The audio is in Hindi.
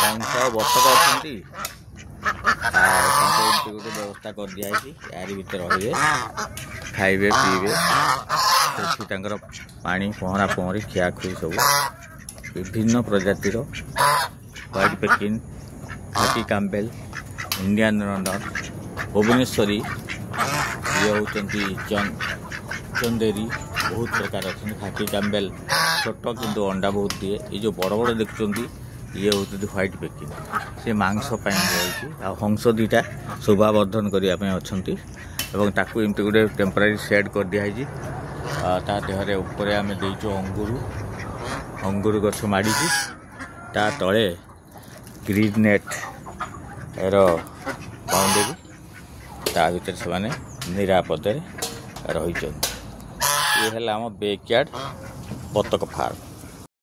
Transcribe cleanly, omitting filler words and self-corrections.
कंस बतक अच्छी गोटे व्यवस्था कर दिया यार भर रही खाइबे पीबे पानी पहरा पहरी खियाखुई सब विभिन्न प्रजातिर व्हाइट पेकिन खाकी कैम्पबेल इंडियन रनर भुवनेश्वरी ये होती चंदेरी बहुत प्रकार अच्छे खाकी कैम्पबेल छोट किंतु अंडा बहुत दिए ये जो बड़ बड़ देखुं ये हूँ व्हाइट पेकिन से मांस हंस दीटा शोभावर्धन करने अच्छा एमती गोटे टेम्परारी सेड कर दिखाई ता देहरे ऊपर आम देचु अंगूर गछ माड़ी ता तले ग्रीन नेट बाउंडेरी ता भर से निरापद रही ये आम बैकयार्ड बतक फार्म।